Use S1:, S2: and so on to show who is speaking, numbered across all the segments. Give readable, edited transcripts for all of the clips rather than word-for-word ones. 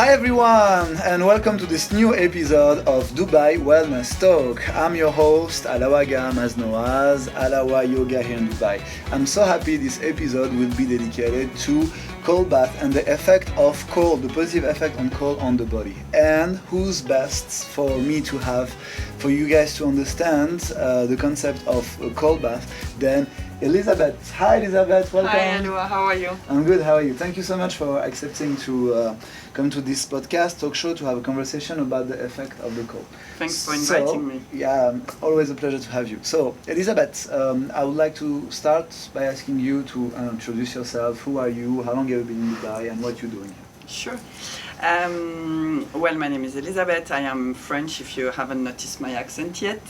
S1: Hi everyone, and welcome to this new episode of Dubai Wellness Talk. I'm your host, Allaoua Gaham, as known as Allaoua Yoga here in Dubai. I'm so happy this episode will be dedicated to cold bath and the effect of cold, the positive effect on cold on the body. And who's best for me to have, for you guys to understand the concept of a cold bath than Elisabeth. Hi Elisabeth, welcome.
S2: Hi Allaoua, how are you?
S1: I'm good, how are you? Thank you so much for accepting to come to this podcast, talk show, to have a conversation about the effect of the cold.
S2: Thanks for inviting me.
S1: Yeah, always a pleasure to have you. So Elisabeth, I would like to start by asking you to introduce yourself. Who are you? How long have you been in Dubai? And what you're doing here?
S2: Sure. Well, my name is Elisabeth. I am French, if you haven't noticed my accent yet.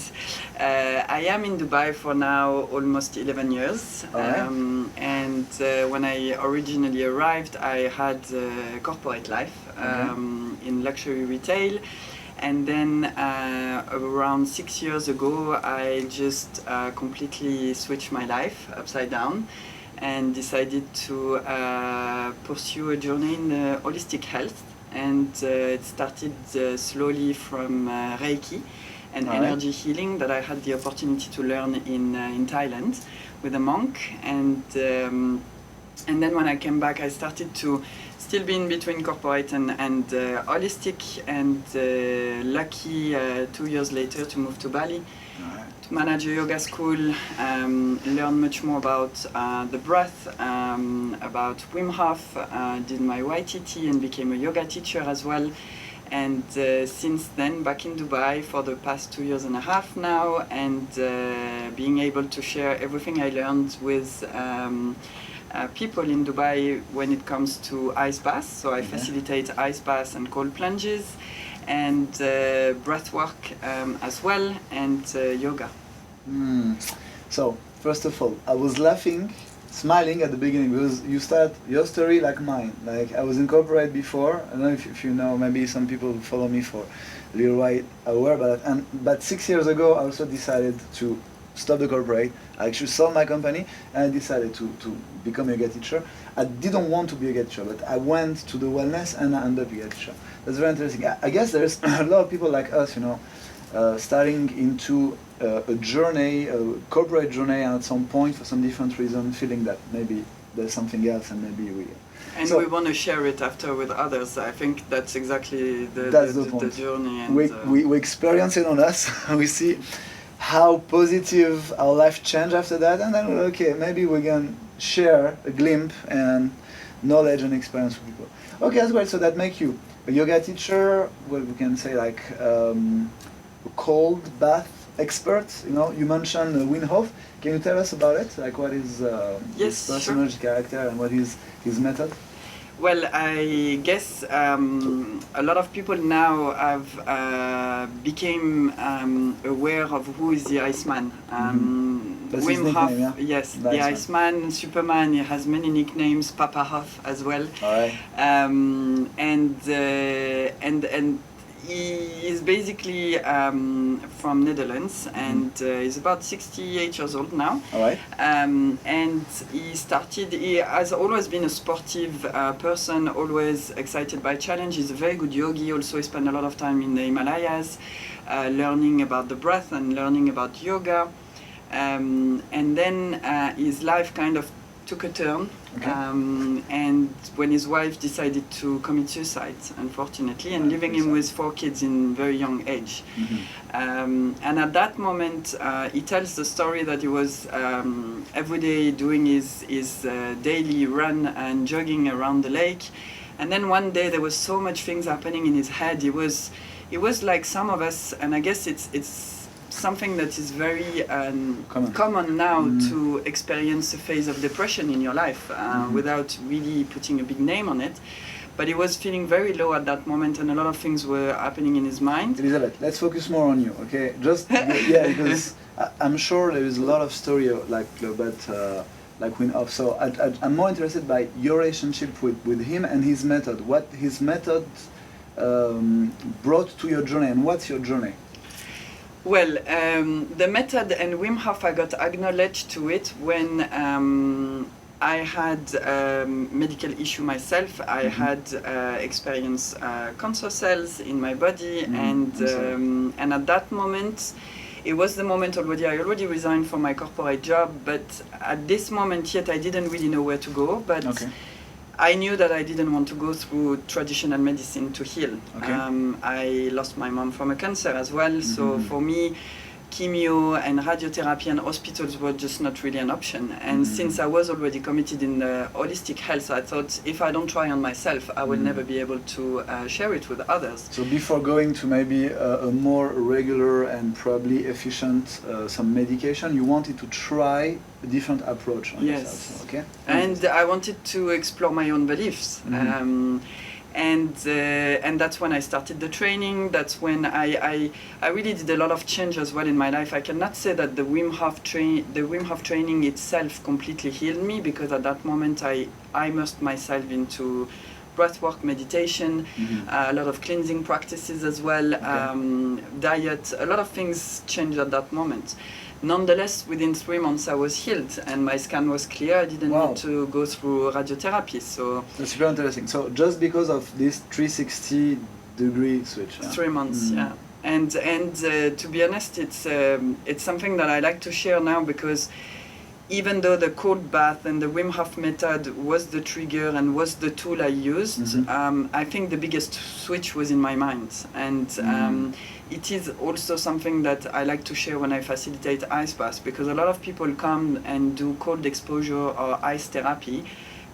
S2: I am in Dubai for now almost 11 years. And when I originally arrived, I had a corporate life in luxury retail. And then around 6 years ago, I just completely switched my life upside down and decided to pursue a journey in holistic health. And it started slowly from Reiki and energy healing that I had the opportunity to learn in Thailand with a monk. And then when I came back, I started to still be in between corporate and holistic, and lucky 2 years later to move to Bali. To manage a yoga school, learn much more about the breath, about Wim Hof, did my YTT and became a yoga teacher as well. And since then, back in Dubai for the past 2 years and a half now, and being able to share everything I learned with people in Dubai when it comes to ice baths. So I facilitate ice baths and cold plunges, and breath work as well, and yoga.
S1: So first of all, I was smiling at the beginning, because you start your story like mine. Like, I was in corporate before. I don't know if you know, maybe some people who follow me for a little while are aware about that. But 6 years ago, I also decided to stop the corporate. I actually sold my company and I decided to become a yoga teacher. I didn't want to be a yoga teacher, but I went to the wellness and I ended up a yoga teacher. That's very interesting. I guess there's a lot of people like us, starting into a journey, a corporate journey, and at some point, for some different reason, feeling that maybe there's something else, and maybe we...
S2: And we want to share it after with others. I think that's exactly the journey. And
S1: we experience it on us. We see how positive our life changed after that, and then okay, maybe we can share a glimpse and knowledge and experience with people. Okay, that's great. So that makes you a yoga teacher. Well, we can say like a cold bath expert. You mentioned Wim Hof. Can you tell us about it? Like, what is his personality, character, and what is his method?
S2: Well, I guess a lot of people now have became aware of who is the Iceman. Wim Hof, yes, the Iceman, Superman. He has many nicknames. Papa Hof as well. And he is basically from Netherlands, and he's about 68 years old now. And he has always been a sportive person, always excited by challenge. He's a very good yogi. Also, he spent a lot of time in the Himalayas, learning about the breath and learning about yoga. And then his life kind of took a turn, and when his wife decided to commit suicide, unfortunately, and leaving him with 4 kids in very young age. And at that moment, he tells the story that he was every day doing his daily run and jogging around the lake, and then one day there was so much things happening in his head. He was like some of us, and I guess it's something that is very common now to experience a phase of depression in your life without really putting a big name on it. But he was feeling very low at that moment, and a lot of things were happening in his mind.
S1: Elisabeth, let's focus more on you, okay? Because I'm sure there is a lot of story like Wim Hof. So I'm more interested by your relationship with him and his method. What his method brought to your journey, and what's your journey?
S2: Well, the method and Wim Hof, I got acknowledged to it when I had medical issue myself. I had experienced cancer cells in my body, and at that moment, it was the moment already. I already resigned from my corporate job, but at this moment yet, I didn't really know where to go. But I knew that I didn't want to go through traditional medicine to heal. I lost my mom from a cancer as well, so for me, chemo and radiotherapy and hospitals were just not really an option. And since I was already committed in holistic health, I thought if I don't try on myself, I will never be able to share it with others.
S1: So before going to maybe a more regular and probably efficient some medication, you wanted to try a different approach on yourself. Okay.
S2: And I wanted to explore my own beliefs. And that's when I started the training. That's when I really did a lot of change as well in my life. I cannot say that the Wim Hof training itself completely healed me, because at that moment I immersed myself into breathwork, meditation, a lot of cleansing practices as well, diet. A lot of things changed at that moment. Nonetheless, within 3 months I was healed and my scan was clear. I didn't need to go through radiotherapy. So
S1: that's super interesting. So just because of this 360-degree switch.
S2: 3 months, yeah. And to be honest, it's something that I like to share now, because even though the cold bath and the Wim Hof method was the trigger and was the tool I used, I think the biggest switch was in my mind. And it is also something that I like to share when I facilitate ice baths, because a lot of people come and do cold exposure or ice therapy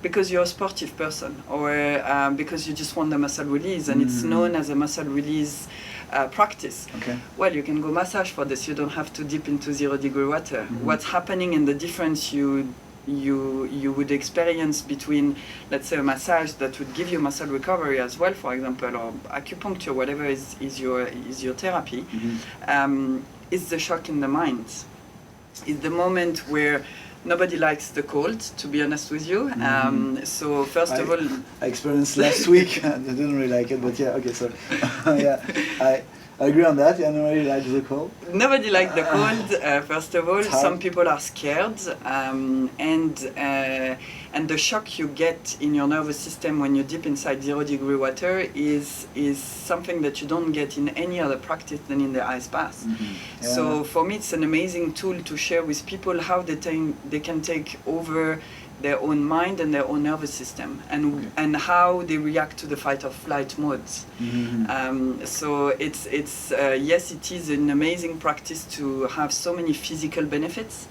S2: because you're a sportive person, or because you just want the muscle release, and it's known as a muscle release practice. Well, you can go massage for this. You don't have to dip into 0-degree water. What's happening and the difference you would experience between, let's say, a massage that would give you muscle recovery as well, for example, or acupuncture, whatever is your therapy, is the shock in the mind. It's the moment where nobody likes the cold, to be honest with you. So first of all,
S1: I experienced last week. I didn't really like it, but yeah, okay, sorry. I agree on that. Yeah, nobody likes the cold.
S2: Nobody likes the cold. First of all, some people are scared, and the shock you get in your nervous system when you dip inside 0-degree water is something that you don't get in any other practice than in the ice bath. So for me, it's an amazing tool to share with people how they can take over their own mind and their own nervous system, and how they react to the fight or flight modes. So it's yes, it is an amazing practice to have so many physical benefits,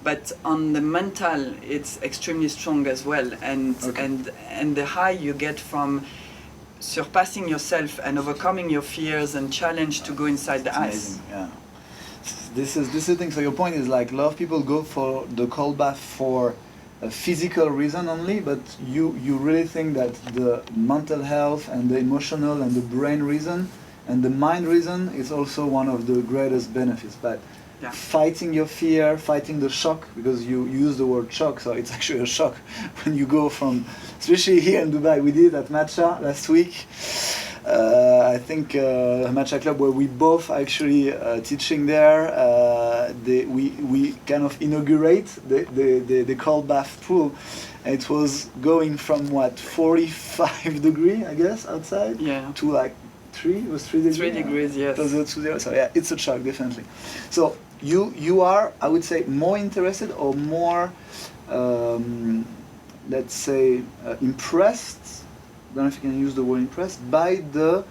S2: but on the mental, it's extremely strong as well. And the high you get from surpassing yourself and overcoming your fears and challenge to go inside the ice.
S1: Yeah. This is the thing. So your point is, like, a lot of people go for the cold bath for a physical reason only, but you really think that the mental health and the emotional and the brain reason and the mind reason is also one of the greatest benefits. But fighting your fear, fighting the shock, because you use the word shock, so it's actually a shock when you go from, especially here in Dubai, we did at Matcha last week. I think Matcha Club, where we both actually teaching there, we kind of inaugurate the cold bath pool. It was going from what, 45 degrees, I guess, outside, to like 3. It was 3 degrees.
S2: 3 degrees, yes.
S1: So yeah, it's a shock, definitely. So you are, I would say, more interested or more, let's say, impressed. I don't know if you can use the word impressed, by the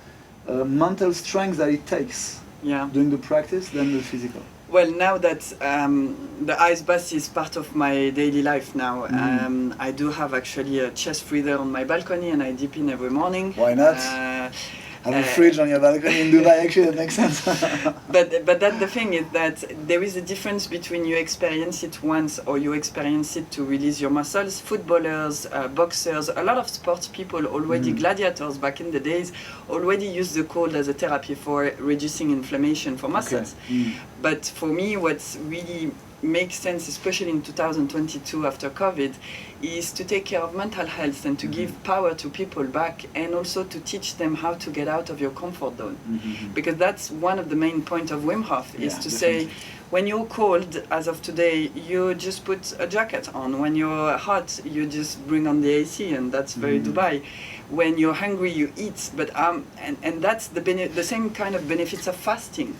S1: mental strength that it takes doing the practice than the physical.
S2: Well, now that the ice bath is part of my daily life now, I do have actually a chest breather on my balcony, and I dip in every morning.
S1: Why not? Have a fridge on your balcony in Dubai, actually, that makes sense.
S2: but that the thing is that there is a difference between you experience it once or you experience it to release your muscles. Footballers, boxers, a lot of sports people already, gladiators back in the days, already used the cold as a therapy for reducing inflammation for muscles. But for me, what's really makes sense, especially in 2022 after COVID, is to take care of mental health and to give power to people back, and also to teach them how to get out of your comfort zone. Because that's one of the main points of Wim Hof, is to say, when you're cold, as of today, you just put a jacket on. When you're hot, you just bring on the AC, and that's very Dubai. When you're hungry, you eat. But and that's the same kind of benefits of fasting.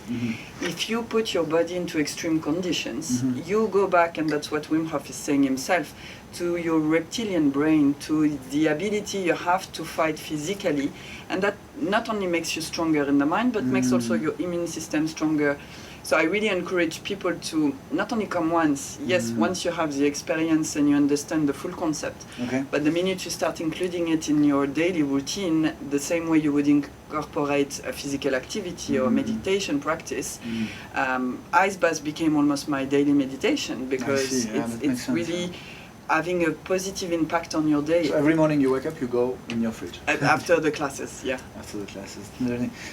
S2: If you put your body into extreme conditions, you go back, and that's what Wim Hof is saying himself, to your reptilian brain, to the ability you have to fight physically, and that not only makes you stronger in the mind, but makes also your immune system stronger. So I really encourage people to not only come once, yes, once you have the experience and you understand the full concept, but the minute you start including it in your daily routine, the same way you would incorporate a physical activity or meditation practice, ice bath became almost my daily meditation, because it's really having a positive impact on your day.
S1: So every morning you wake up, you go in your fridge.
S2: After the classes, yeah.
S1: After the classes.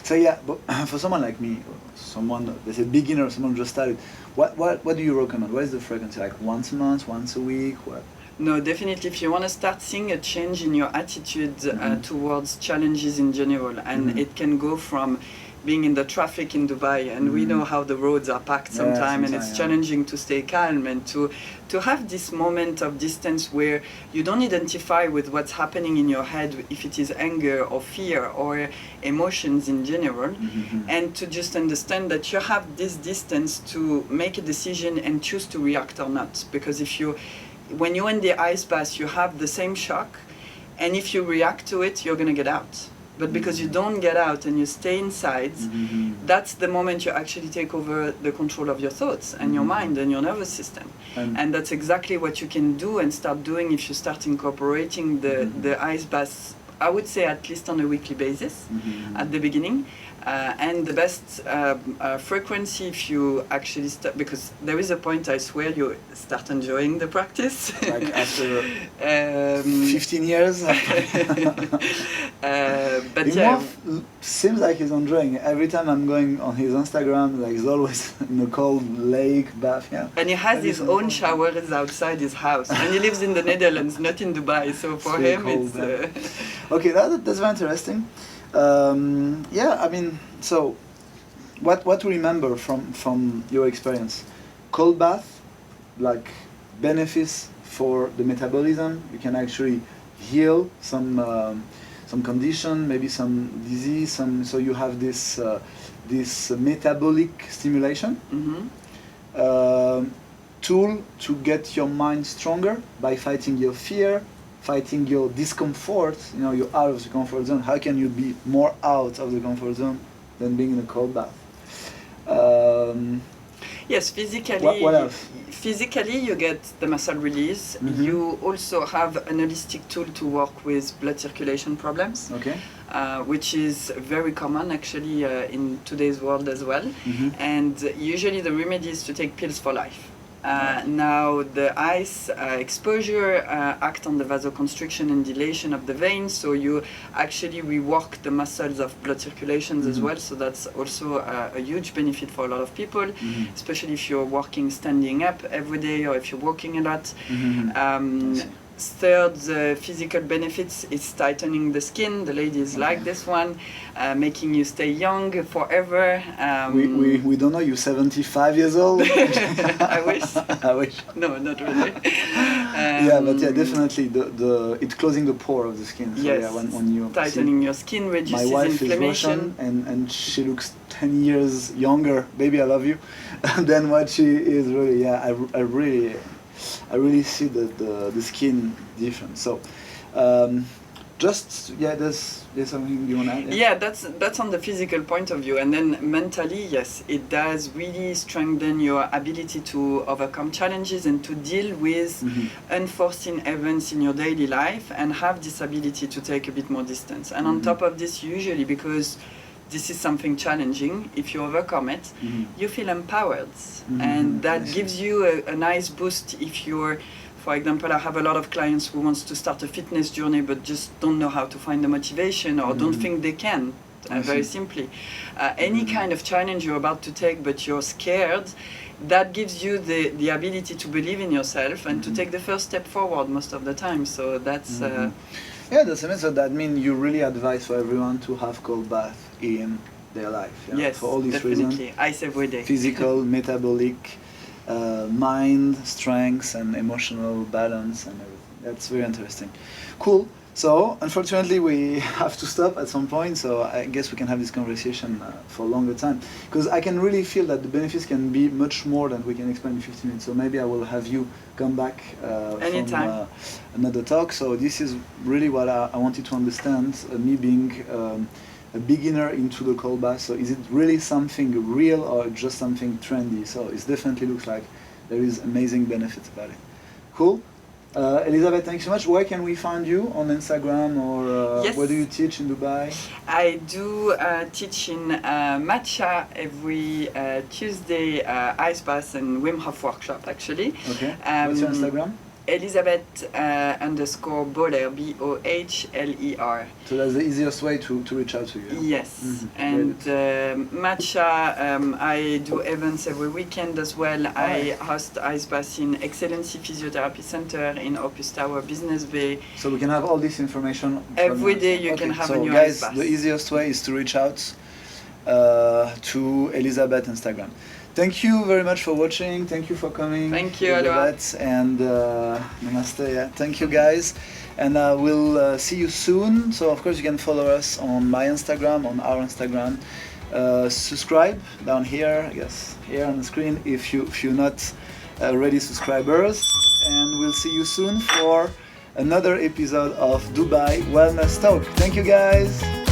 S1: So yeah, but for someone like me, someone, they say beginner, someone just started, what do you recommend? What is the frequency? Like once a month, once a week? What?
S2: No, definitely. If you want to start seeing a change in your attitude towards challenges in general, and it can go from being in the traffic in Dubai, and we know how the roads are packed sometimes, and it's challenging to stay calm, and to have this moment of distance where you don't identify with what's happening in your head, if it is anger or fear or emotions in general, and to just understand that you have this distance to make a decision and choose to react or not. Because when you're in the ice bath, you have the same shock, and if you react to it, you're going to get out. But because you don't get out and you stay inside, that's the moment you actually take over the control of your thoughts and your mind and your nervous system. And that's exactly what you can do and start doing if you start incorporating the ice bath, I would say at least on a weekly basis at the beginning. And the best frequency, if you actually start, because there is a point, I swear, you start enjoying the practice.
S1: Like after 15 years?
S2: But yeah.
S1: Seems like he's enjoying it. Every time I'm going on his Instagram, like he's always in a cold lake bath. Yeah.
S2: And he has his own showers outside his house. And he lives in the Netherlands, not in Dubai. So for him,
S1: cold,
S2: it's...
S1: Okay, that's very interesting. Yeah, I mean, so what to remember from your experience? Cold bath, like benefits for the metabolism. You can actually heal some condition, maybe some disease. So you have this this metabolic stimulation. Tool to get your mind stronger by fighting your fear, fighting your discomfort. You know, you're out of the comfort zone. How can you be more out of the comfort zone than being in a cold bath?
S2: Yes, physically.
S1: What else?
S2: Physically, you get the muscle release. You also have an holistic tool to work with blood circulation problems, which is very common actually in today's world as well. And usually the remedy is to take pills for life. Now the ice exposure act on the vasoconstriction and dilation of the veins, so you actually rework the muscles of blood circulations as well, so that's also a huge benefit for a lot of people, especially if you're working standing up every day or if you're walking a lot. Third, the physical benefits is tightening the skin. The ladies like this one, making you stay young forever.
S1: We don't know, you're 75 years old?
S2: I wish.
S1: I wish.
S2: No, not really.
S1: Yeah, but yeah, definitely it's closing the pore of the skin. So
S2: yes,
S1: yeah, when you
S2: tightening your skin reduces
S1: inflammation. My wife
S2: inflammation.
S1: is Russian, and she looks 10 years younger. Baby, I love you. than what she is really. Yeah, I really see the skin difference. So, there's something you want to add?
S2: Yeah, that's on the physical point of view, and then mentally, yes, it does really strengthen your ability to overcome challenges and to deal with unforeseen events in your daily life, and have this ability to take a bit more distance. And on top of this, usually because this is something challenging, if you overcome it, you feel empowered, and that gives you a nice boost. If you're, for example, I have a lot of clients who wants to start a fitness journey but just don't know how to find the motivation, or don't think they can, very simply. Any kind of challenge you're about to take but you're scared, that gives you the ability to believe in yourself and to take the first step forward most of the time. So that's...
S1: Yeah, that's amazing. So that means you really advise for everyone to have cold bath in their life.
S2: Yes,
S1: for all these
S2: definitely.
S1: reasons.
S2: Ice every day.
S1: Physical, metabolic, mind, strength, and emotional balance, and everything. That's very interesting. Cool. So, unfortunately, we have to stop at some point, so I guess we can have this conversation for a longer time. Because I can really feel that the benefits can be much more than we can explain in 15 minutes. So maybe I will have you come back
S2: Anytime.
S1: from another talk. So this is really what I wanted to understand, me being a beginner into the cold bath. So is it really something real or just something trendy? So it definitely looks like there is amazing benefits about it. Cool. Elisabeth, thanks so much. Where can we find you? On Instagram or
S2: Yes.
S1: where do you teach in Dubai?
S2: I do teach in Matcha every Tuesday, ice bath and Wim Hof workshop actually.
S1: Okay. What's your Instagram?
S2: Elisabeth _ BOHLER, BOHLER.
S1: So that's the easiest way to reach out to you.
S2: Yes,
S1: Mhm.
S2: and Matcha, I do events every weekend as well. I host ice baths in Excellency Physiotherapy Center in Opus Tower, Business Bay.
S1: So we can have all this information.
S2: Every day you can have a new
S1: guys,
S2: ice bath.
S1: the easiest way is to reach out to Elisabeth Instagram. Thank you very much for watching. Thank you for coming.
S2: Thank you, Allaoua.
S1: Elisabeth, and namaste. Yeah. Thank you, guys. And we'll see you soon. So, of course, you can follow us on my Instagram, on our Instagram. Subscribe down here, I guess, here on the screen if you're not already subscribers. And we'll see you soon for another episode of Dubai Wellness Talk. Thank you, guys.